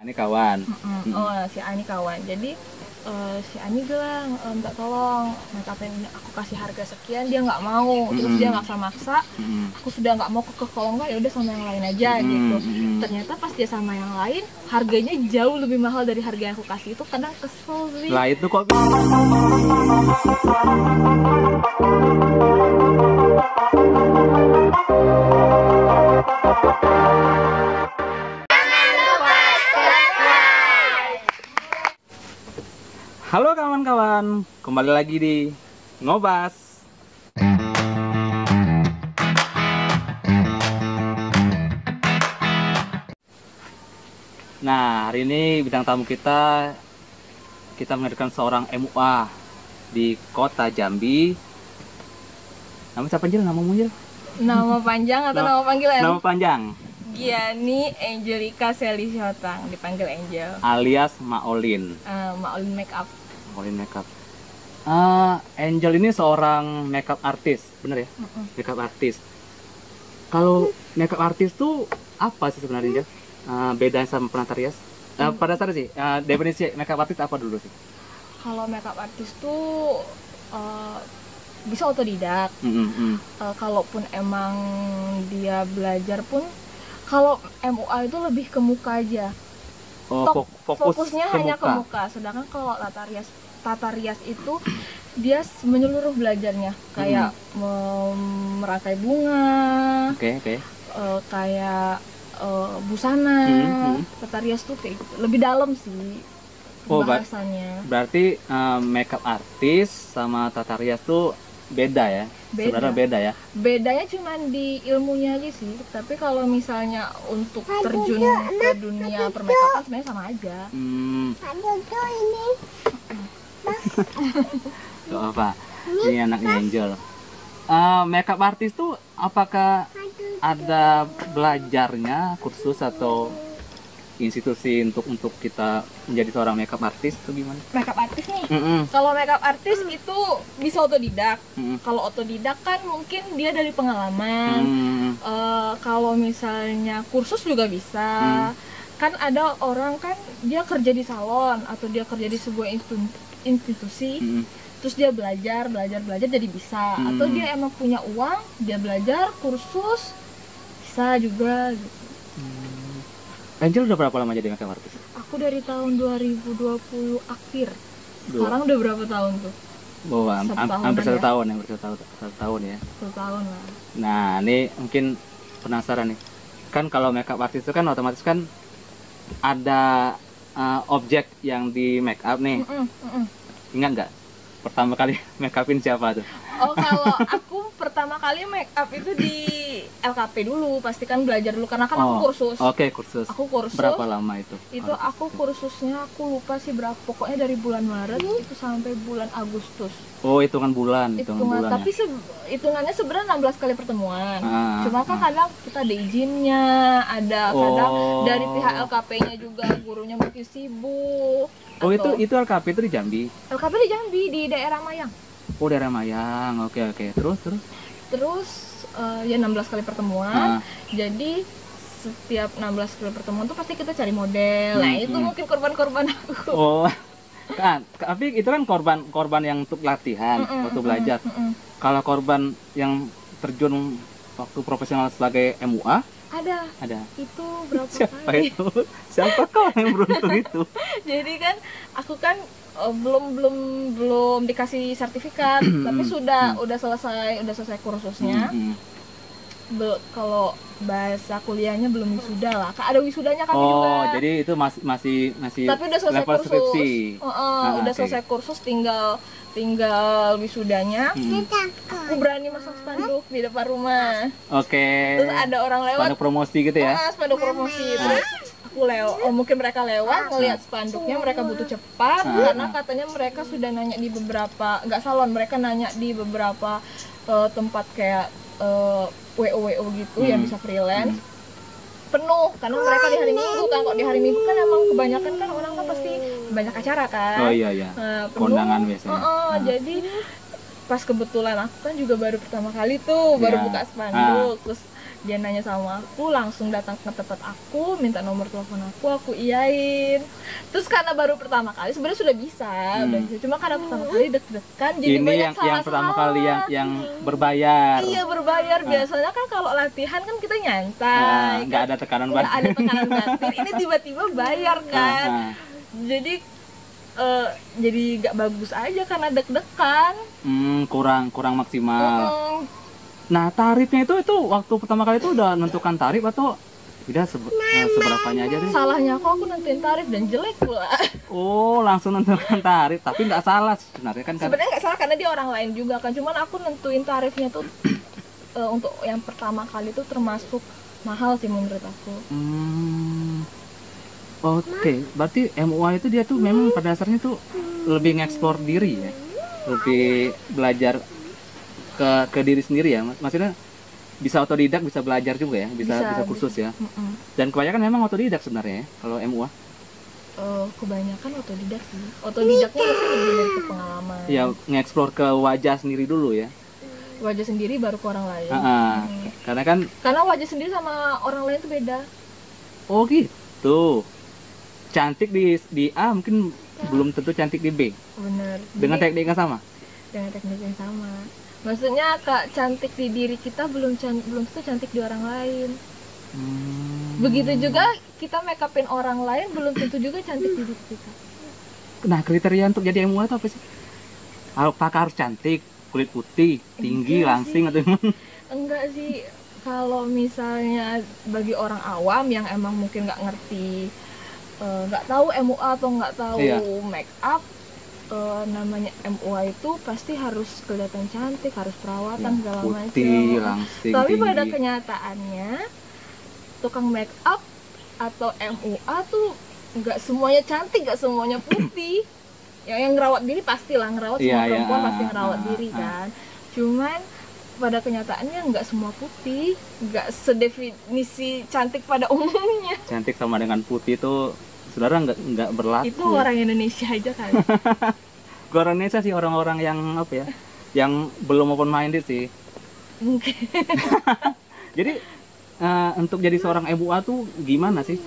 Ini kawan. Oh, si Ani kawan. Jadi si Ani bilang, minta tolong make up ini aku kasih harga sekian, dia nggak mau. Terus dia maksa-maksa. Aku sudah nggak mau kekeh, kalau nggak ya udah sama yang lain aja gitu. Ternyata pas dia sama yang lain, harganya jauh lebih mahal dari harga yang aku kasih. Itu kadang kesel sih. Lah itu kok. Halo kawan-kawan, kembali lagi di Ngobas. Nah, hari ini bidang tamu kita menghadirkan seorang MUA di kota Jambi. Nama siapa Jil? Namamu Jil? Nama panjang atau nama panggilan? Nama panjang. Giani Angelika Seli Syotang, dipanggil Angel. Alias Maolin. Maolin Makeup. Maolin Makeup. Angel ini seorang makeup artist, bener ya? Makeup artist. Kalau makeup artist tuh apa sih sebenarnya? Bedanya sama penata rias? Pada dasarnya sih, definisi makeup artist apa dulu sih? Kalau makeup artist tuh bisa otodidak. Kalaupun emang dia belajar pun, kalau MUA itu lebih ke muka aja. Fokusnya hanya ke muka. Sedangkan kalau tata rias itu dia menyeluruh belajarnya, kayak merangkai bunga, kayak busana. Tata rias tuh kayak gitu. Lebih dalam sih bahasannya. Berarti makeup artist sama tata rias tuh beda ya? Sebenarnya beda ya? Bedanya cuma di ilmunya aja sih. Tapi kalau misalnya untuk terjun ke dunia permakeupan sebenarnya sama aja. Ini. Gak apa, ini anaknya Angel. Makeup artist tuh apakah ada belajarnya, kursus atau institusi untuk kita menjadi seorang makeup artist atau gimana? Makeup artist nih, kalau makeup artist itu bisa otodidak. Kalau otodidak kan mungkin dia dari pengalaman. Kalau misalnya kursus juga bisa. Kan ada orang kan dia kerja di salon atau dia kerja di sebuah institusi, terus dia belajar jadi bisa. Atau dia emang punya uang, dia belajar kursus bisa juga gitu. Angel udah berapa lama jadi makeup artist? Aku dari tahun 2020 akhir. Sekarang udah berapa tahun tuh? Hampir satu tahun ya. Satu tahun lah. Nah, ini mungkin penasaran nih. Kan kalau makeup artist itu kan otomatis kan ada objek yang di make up nih. Ingat nggak? Pertama kali make upin siapa tuh? Oh, kalau aku pertama kali make up itu di LKP dulu, pastikan belajar dulu karena kan aku kursus. Kursus. Aku kursus. Berapa lama itu? Itu aku kursusnya aku lupa sih berapa, pokoknya dari bulan Maret itu sampai bulan Agustus. Oh, hitungan bulan. Tapi hitungannya sebenarnya 16 kali pertemuan. Cuma kan kadang kita ada izinnya, ada kadang dari pihak LKP-nya juga gurunya mungkin sibuk. Oh, itu LKP itu di Jambi? LKP di Jambi, di daerah Mayang. Oh, daerah Mayang. Oke. Terus ya 16 kali pertemuan. Jadi setiap 16 kali pertemuan tuh pasti kita cari model. Nah, itu mungkin korban-korban aku. Oh. Kan, tapi itu kan korban yang untuk latihan, waktu belajar. Kalau korban yang terjun waktu profesional sebagai MUA? Ada. Itu berapa Siapa kali? Siapa kau yang beruntung itu? Jadi kan aku kan belum dikasih sertifikat, tapi udah selesai kursusnya. Kalau bahasa kuliahnya belum wisuda lah. Ada wisudanya kami juga. Oh, jadi itu masih tapi udah selesai level kursus. skripsi. Udah selesai kursus, tinggal wisudanya. Aku berani masang spanduk di depan rumah. Terus ada orang lewat. Spanduk promosi gitu ya? Spanduk promosi. Terus aku mungkin mereka lewat ngelihat spanduknya, mereka butuh cepat karena katanya mereka sudah nanya di beberapa, nggak salon, mereka nanya di beberapa tempat kayak WO gitu yang bisa freelance. Penuh karena mereka di hari Minggu kan. Kok di hari Minggu kan emang kebanyakan kan orang kan pasti banyak acara kan. Oh iya. Kondangan biasanya. Jadi pas kebetulan aku kan juga baru pertama kali tuh baru buka spanduk, terus Dia nanya sama aku, langsung datang ke tempat aku, minta nomor telepon aku iyain. Terus karena baru pertama kali sebenarnya sudah bisa, cuma karena pertama kali deg-degan jadi ini banyak yang pertama kali yang berbayar. Iya, berbayar. Biasanya kan kalau latihan kan kita nyantai, nggak ada tekanan batin. Nggak ada tekanan batin. Ini tiba-tiba bayar kan. Jadi nggak bagus aja karena deg-degan. Kurang maksimal. Nah, tarifnya itu waktu pertama kali itu udah nentukan tarif atau udah seberapanya aja deh? Salahnya aku nentuin tarif dan jelek pula. Oh, langsung nentukan tarif, tapi nggak salah sebenarnya kan? Sebenarnya nggak salah karena dia orang lain juga kan, cuman aku nentuin tarifnya tuh untuk yang pertama kali itu termasuk mahal sih menurut aku. Oke, berarti MUA itu dia tuh memang pada dasarnya tuh lebih ngeksplor diri ya, lebih belajar ke diri sendiri ya, maksudnya bisa otodidak, bisa belajar juga ya, bisa kursus ya. Dan kebanyakan memang otodidak sebenarnya ya, kalau MUA. Kebanyakan otodidak sih. Otodidaknya pasti lebih dari ke pengalaman. Ya, ngeksplor ke wajah sendiri dulu ya. Wajah sendiri baru ke orang lain. Karena wajah sendiri sama orang lain itu beda. Oh gitu. Cantik di A mungkin belum tentu cantik di B. Bener. Dengan teknik yang sama. Dengan teknik yang sama. Maksudnya Kak, cantik di diri kita belum tentu cantik di orang lain. Begitu juga kita make upin orang lain belum tentu juga cantik di diri kita. Nah, kriteria untuk jadi MUA itu apa sih? Apakah harus cantik, kulit putih, tinggi, langsing atau gimana? Enggak sih. Kalau misalnya bagi orang awam yang emang mungkin nggak ngerti, nggak tahu MUA atau nggak tahu make up, namanya MUA itu pasti harus kelihatan cantik, harus perawatan segala macam. Tapi pada kenyataannya tukang make up atau MUA tuh nggak semuanya cantik, nggak semuanya putih. Yang ngerawat diri pastilah, ngerawat semua perempuan pasti ngerawat diri kan. Cuman pada kenyataannya nggak semua putih, nggak sedefinisi cantik pada umumnya. Cantik sama dengan putih itu saudara nggak berlaku. Itu orang Indonesia aja kali. Orang Indonesia sih, orang-orang yang apa ya, yang belum open minded sih. Mungkin. Jadi untuk jadi seorang MUA tuh gimana sih?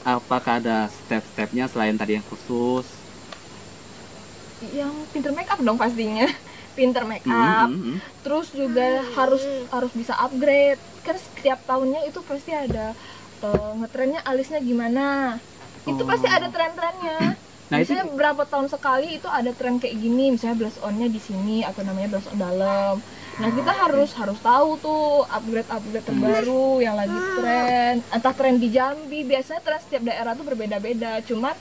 Apakah ada step-stepnya selain tadi yang khusus? Yang pinter make up dong pastinya. Pinter make up. Terus juga harus bisa upgrade. Kan setiap tahunnya itu pasti ada ngetrennya alisnya gimana. Itu pasti ada tren-trennya. Nah, misalnya berapa tahun sekali itu ada tren kayak gini, misalnya blush on-nya di sini atau namanya blush on dalam. Nah, kita harus tahu tuh upgrade terbaru yang lagi tren. Entah tren di Jambi, biasanya tren setiap daerah tuh berbeda-beda. Cuman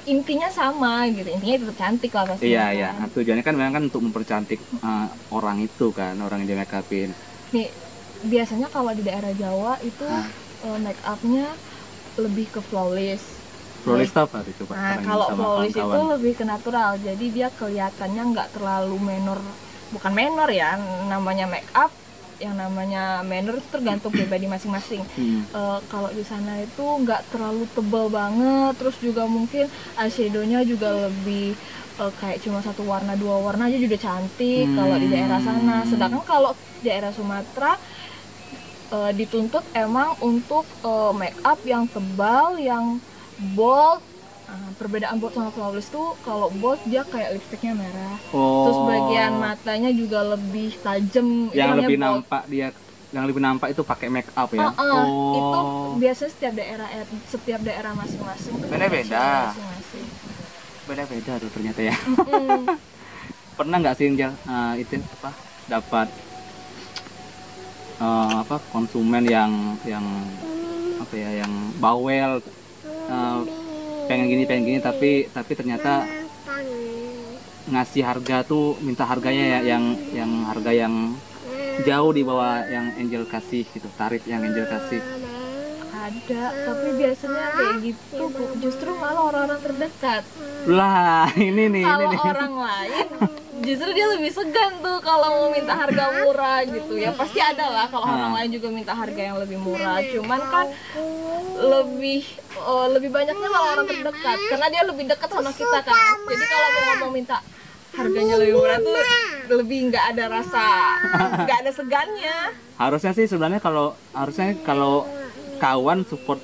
intinya sama gitu, intinya tetap cantik lah pasti. Iya. Nah, tujuannya kan memang kan untuk mempercantik orang itu kan, orang yang di make upin. Nih, biasanya kalau di daerah Jawa itu make upnya lebih ke flawless. Flawless apa itu Pak? Nah, kalau flawless itu lebih ke natural, jadi dia kelihatannya nggak terlalu menor, bukan menor ya, namanya make up. Yang namanya menor itu tergantung pribadi masing-masing. Kalau di sana itu nggak terlalu tebal banget, terus juga mungkin eyeshadownya juga lebih kayak cuma satu warna, dua warna aja juga cantik kalau di daerah sana. Sedangkan kalau di daerah Sumatera dituntut emang untuk make up yang tebal, yang bold. Perbedaan bold sama flawless tuh, kalau bold dia kayak lipstiknya merah, terus bagian matanya juga lebih tajam. Yang lebih bold. Yang lebih nampak itu pakai make up ya. Itu biasanya setiap daerah masing-masing. Beda-beda tuh ternyata ya. Pernah nggak sih Angel itu dapat konsumen yang bawel, pengen gini tapi ternyata ngasih harga tuh, minta harganya yang harga yang jauh di bawah yang Angel kasih gitu, tarif yang Angel kasih. Ada, tapi biasanya kayak gitu justru malah orang-orang terdekat. Lah, ini orang lain justru dia lebih segan tuh kalau mau minta harga murah gitu. Ya pasti ada lah kalau orang lain juga minta harga yang lebih murah. Cuman kan lebih banyaknya malah orang terdekat karena dia lebih dekat sama kita kan. Jadi kalau mau minta harganya lebih murah tuh lebih nggak ada rasa, nggak ada segannya. Harusnya sih sebenarnya kalau kawan support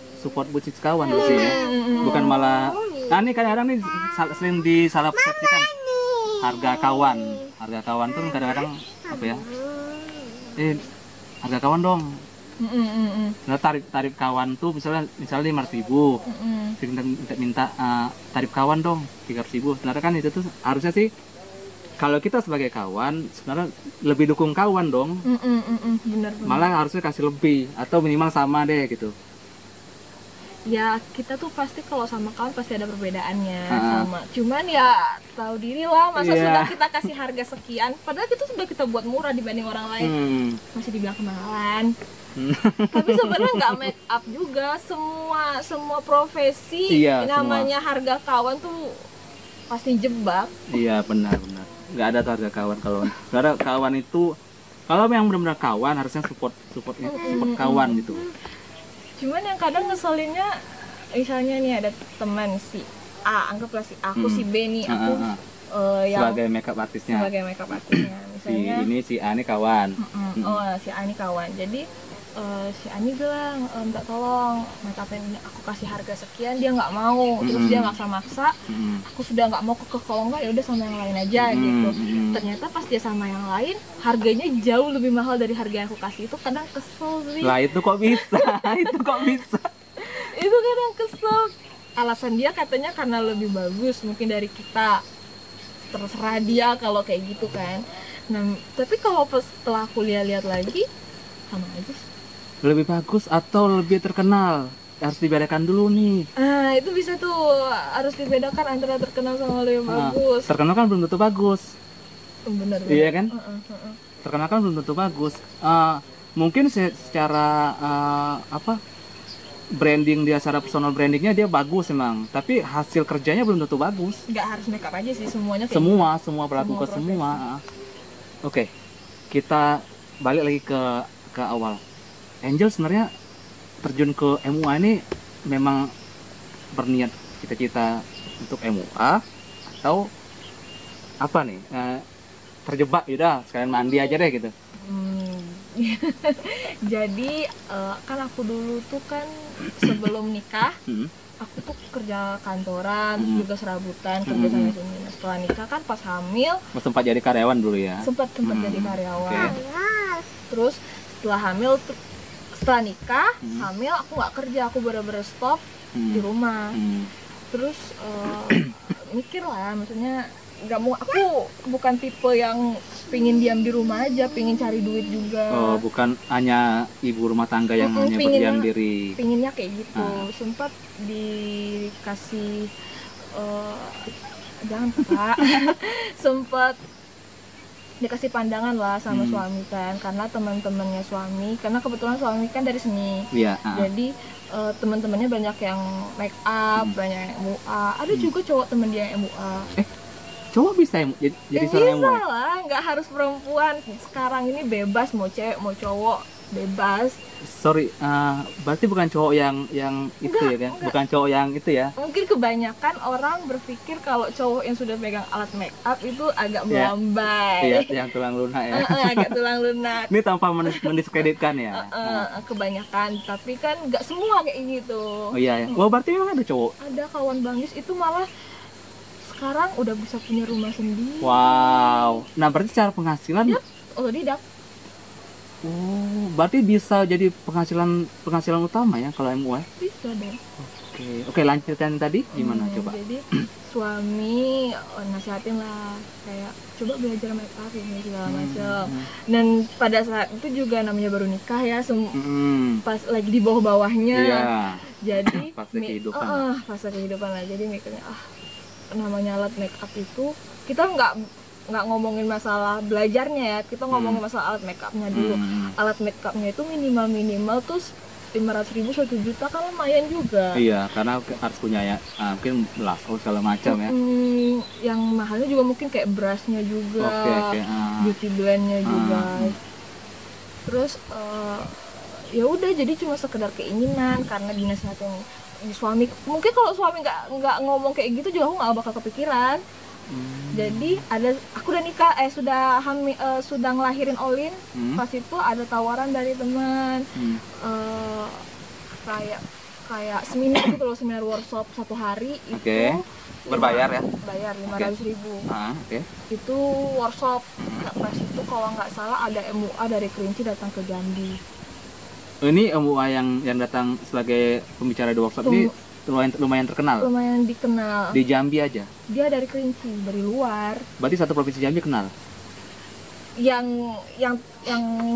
bisnis kawan sih ya. Bukan malah nih kadang-kadang nih sering disalah persepsikan harga kawan tuh kadang-kadang apa ya, harga kawan dong. Nah, tarif kawan tuh misalnya 500.000, minta tarif kawan dong 300.000. Sebenarnya kan itu tuh harusnya sih kalau kita sebagai kawan sebenarnya lebih dukung kawan dong. Bener. Malah harusnya kasih lebih atau minimal sama deh gitu. Ya kita tuh pasti kalau sama kawan pasti ada perbedaannya sama. Cuman ya tahu diri lah, masa sudah kita kasih harga sekian, padahal itu sudah kita buat murah dibanding orang lain, masih dibilang kemahalan. Tapi sebenarnya nggak make up juga, semua profesi namanya semua. Harga kawan tuh pasti jebak. Iya benar. Nggak ada tuh harga kawan karena kawan itu kalau yang benar-benar kawan harusnya support kawan gitu. Cuman yang kadang ngeselinnya, misalnya nih ada teman si A, anggaplah si aku si B nih, aku yang sebagai makeup artisnya. Misalnya si A ini kawan. Si A ini kawan. Jadi si A ini bilang minta tolong make up ini aku kasih harga sekian, dia nggak mau, terus dia maksa-maksa. Aku sudah nggak mau kalau nggak ya udah sama yang lain aja gitu. Ternyata pas dia sama yang lain harganya jauh lebih mahal dari harga yang aku kasih, itu kadang kesel sih. Lah itu kok bisa? Itu kadang kesel. Alasan dia katanya karena lebih bagus mungkin dari kita. Terserah dia kalau kayak gitu kan. Nah tapi kalau setelah aku lihat lagi sama aja sih. Lebih bagus atau lebih terkenal? Harus dibedakan dulu nih. Itu bisa tuh, harus dibedakan antara terkenal sama lebih bagus. Terkenal kan belum tentu bagus. Bener. Iya kan? Terkenal kan belum tentu bagus. Mungkin secara branding dia, secara personal brandingnya dia bagus emang, tapi hasil kerjanya belum tentu bagus. Nggak harus makeup aja sih, semuanya kayak semua pelaku ke semua. Oke, kita balik lagi ke awal. Angel sebenarnya terjun ke MUA ini memang berniat cita-cita untuk MUA atau apa nih? Terjebak udah sekalian mandi aja deh gitu. Jadi kan aku dulu tuh kan sebelum nikah aku tuh kerja kantoran, terus juga serabutan, kerja sana sini. Nah, setelah nikah kan pas hamil sempat jadi karyawan dulu ya? Sempat jadi karyawan. Terus setelah nikah, hamil aku nggak kerja, aku bener-bener stop di rumah. Terus mikir lah, maksudnya nggak mau, aku bukan tipe yang pingin diam di rumah aja, pingin cari duit juga. Bukan hanya ibu rumah tangga yang hanya berdiam diri. Pinginnya kayak gitu. Sempat dikasih jangan Pak. Sempat dikasih pandangan lah sama suami kan, karena teman-temannya suami, karena kebetulan suami kan dari seni. Jadi teman-temannya banyak yang make up, banyak yang MUA. Ada juga cowok temen dia yang MUA. Cowok bisa jadi seorang MUA? Bisa lah, nggak harus perempuan. Sekarang ini bebas, mau cewek mau cowok bebas. Sorry, berarti bukan cowok yang itu enggak, ya kan? Enggak. Bukan cowok yang itu ya? Mungkin kebanyakan orang berpikir kalau cowok yang sudah pegang alat make up itu agak melambai. Iya, yang tulang lunak ya. Agak tulang lunak. Ini tanpa mendiskreditkan ya? Kebanyakan, tapi kan nggak semua kayak gitu. Oh iya, ya. Wah berarti memang ada cowok? Ada, kawan Bangis itu malah sekarang udah bisa punya rumah sendiri. Wow, nah berarti secara penghasilan? Ya, otodidak. Berarti bisa jadi penghasilan utama ya kalau MUA? Bisa deh. Oke, lanjutan tadi gimana coba? Jadi suami nasihatin lah, kayak coba belajar make up ini segala macam. Dan pada saat itu juga namanya baru nikah ya, pas lagi di bawah-bawahnya. Jadi fase kehidupan. Fase kehidupan lah. Jadi mikirnya namanya alat make up itu kita nggak ngomongin masalah belajarnya ya, kita ngomongin masalah alat make upnya dulu. Alat make upnya itu minimal tuh 500.000 1 juta kan lumayan juga. Iya, karena harus punya ya mungkin lasso segala macam ya. Yang mahalnya juga mungkin kayak brushnya juga, beauty blendnya juga. Terus ya udah, jadi cuma sekedar keinginan karena dinasihatin suami. Mungkin kalau suami nggak ngomong kayak gitu juga aku nggak bakal kepikiran. Jadi aku udah nikah, sudah ngelahirin Olin. Pas itu ada tawaran dari teman, kayak seminar gitu loh, seminar workshop 1 hari itu. Berbayar ya? Bayar 500.000. Oke. Itu workshop. Pas itu kalau nggak salah ada MUA dari Kerinci datang ke Jambi. Ini MUA yang datang sebagai pembicara di workshop ini lumayan terkenal. Lumayan dikenal. Di Jambi aja. Dia dari Kerinci, dari luar. Berarti satu provinsi Jambi kenal. Yang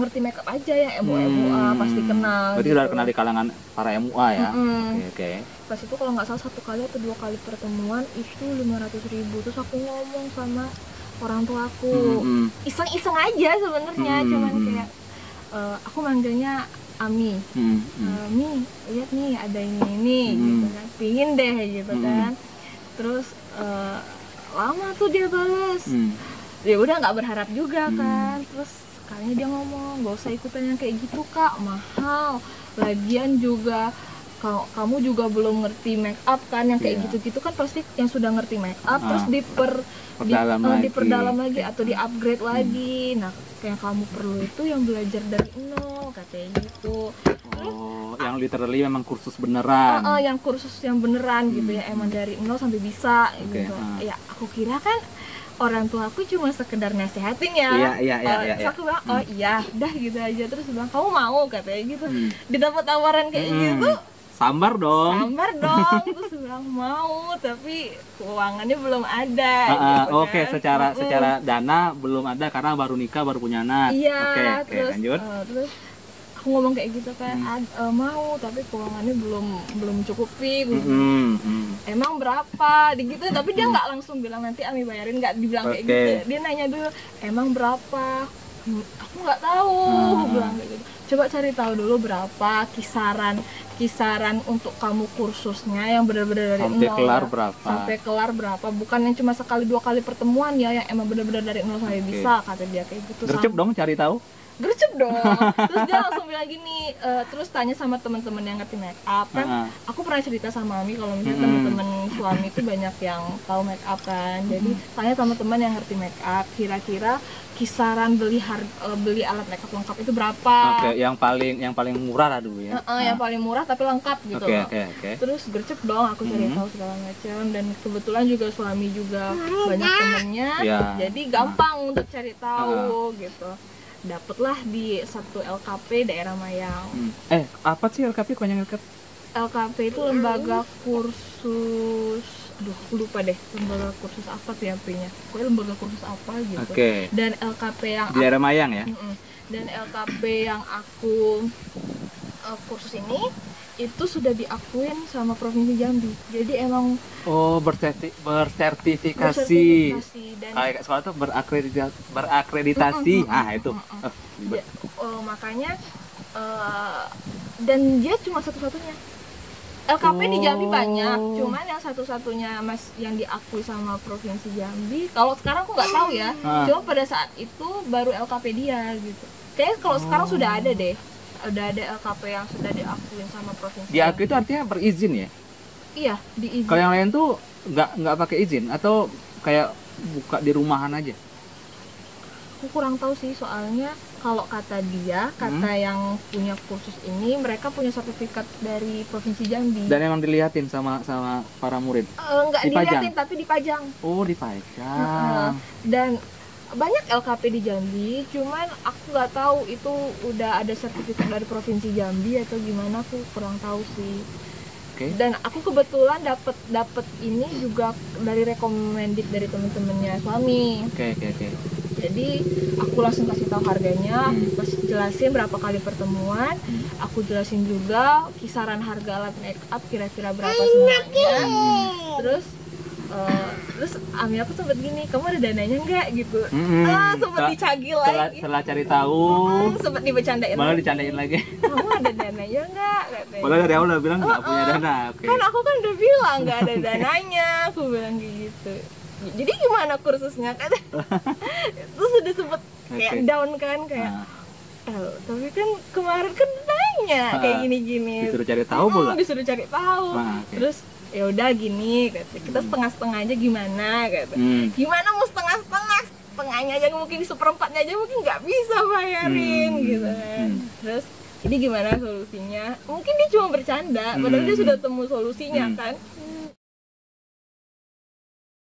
ngerti makeup aja, yang MUA pasti kenal. Berarti gitu. udah kenal di kalangan para MUA ya. Oke. Pas itu kalau nggak salah 1 kali atau 2 kali pertemuan itu 500.000. Terus aku ngomong sama orang tua aku, iseng-iseng aja sebenarnya, cuman kayak aku manggilnya Ami. Mi, lihat nih ada ini gitu kan, pingin deh gitu kan. Terus lama tuh dia balas. Ya udah nggak berharap juga kan. Terus sekalinya dia ngomong, gak usah ikutan yang kayak gitu kak, mahal. Lagian juga kamu juga belum ngerti make up kan, yang kayak gitu-gitu kan pasti yang sudah ngerti make up terus diperdalam lagi atau di upgrade lagi. Nah yang kamu perlu itu yang belajar dari nol katanya gitu. Yang literally memang kursus beneran. Yang kursus yang beneran gitu ya, emang dari nol sampai bisa gitu. Ya aku kira kan orang tua aku cuma sekedar nasehatin ya. Terus aku bilang, oh iya, dah gitu aja. Terus bilang, kamu mau katanya gitu. Didapat tawaran kayak gitu, sambar dong. Terus bilang mau, tapi keuangannya belum ada. Oke, secara dana belum ada karena baru nikah, baru punya anak. Iya, terus lanjut. Terus aku ngomong kayak gitu kan, mau tapi keuangannya belum cukupi. Emang berapa? Gitu, tapi dia nggak langsung bilang nanti Ami bayarin, nggak dibilang kayak gitu. Dia nanya dulu, emang berapa? Aku nggak tahu, bilang kayak gitu. Coba cari tahu dulu berapa kisaran untuk kamu kursusnya yang benar-benar dari sampai nol. Sampai kelar berapa? Bukan yang cuma sekali 2 kali pertemuan ya, yang emang benar-benar dari nol sampai bisa, kata dia kayak gitu. Gercep dong cari tahu. Gercep dong. Terus dia langsung bilang gini, terus tanya sama teman-teman yang ngerti make up kan. Aku pernah cerita sama Ami kalau misalnya teman-teman suami itu banyak yang tahu make up kan. Jadi tanya sama teman yang ngerti make up, kira-kira kisaran beli alat make up lengkap itu berapa? Yang paling murah lah dulu ya. Yang paling murah tapi lengkap gitu. Terus gercep dong, aku cari tahu segala macam, dan kebetulan juga suami juga banyak temennya. Jadi gampang untuk cari tahu gitu. Dapatlah di satu LKP daerah Mayang. Apa sih LKP? Kepanjangan LKP itu lembaga kursus, aku lupa deh lembaga kursus apa tuh yang punya. Pokoknya lembaga kursus apa gitu. Dan LKP yang di daerah Mayang ya. Dan LKP yang aku kursus ini itu sudah diakuin sama Provinsi Jambi. Jadi emang bersertifikasi. Dan kayak sekolah tuh berakreditasi. Itu. Makanya dan dia cuma satu-satunya. LKP di Jambi banyak, cuman yang satu-satunya yang diakui sama Provinsi Jambi. Kalau sekarang aku nggak tahu ya. Cuma pada saat itu baru LKP dia gitu. Kayaknya kalau sekarang sudah ada deh. Udah ada LKP yang sudah diakuin sama provinsi. Diakui itu artinya berizin ya? Iya, diizin. Kalau yang lain tuh nggak pakai izin atau kayak buka di rumahan aja? Aku kurang tahu sih, soalnya kalau kata dia, yang punya kursus ini, mereka punya sertifikat dari Provinsi Jambi. Dan emang dilihatin sama para murid? Nggak dilihatin, tapi dipajang. Oh, dipajang. Dan banyak LKP di Jambi, cuman aku nggak tahu itu udah ada sertifikat dari Provinsi Jambi atau gimana, aku kurang tahu sih. Dan aku kebetulan dapat ini juga dari recommended dari temen-temennya suami. Jadi aku langsung kasih tahu harganya, terus jelasin berapa kali pertemuan, aku jelasin juga kisaran harga alat make up kira-kira berapa semuanya. Terus Ami aku sempet gini, kamu ada dananya nggak gitu? Sempet dicagil lagi. Setelah cari tahu, sempet dibecandain. Malah dicandain lagi. Kamu ada dananya nggak? Malah dari awal udah bilang nggak punya dana. Kan aku kan udah bilang nggak ada dananya, aku bilang gitu. Jadi gimana kursusnya kan? Terus udah sempet kayak down kan, kayak tapi kan kemarin kan nanya kayak gini-gini. Disuruh cari tahu pula. Disuruh cari tahu. Terus ya udah gini kita setengah-setengah aja gimana gitu. Gimana mau setengahnya aja mungkin seperempatnya aja mungkin nggak bisa bayarin gitu kan. Terus ini gimana solusinya, mungkin dia cuma bercanda padahal dia sudah temu solusinya kan.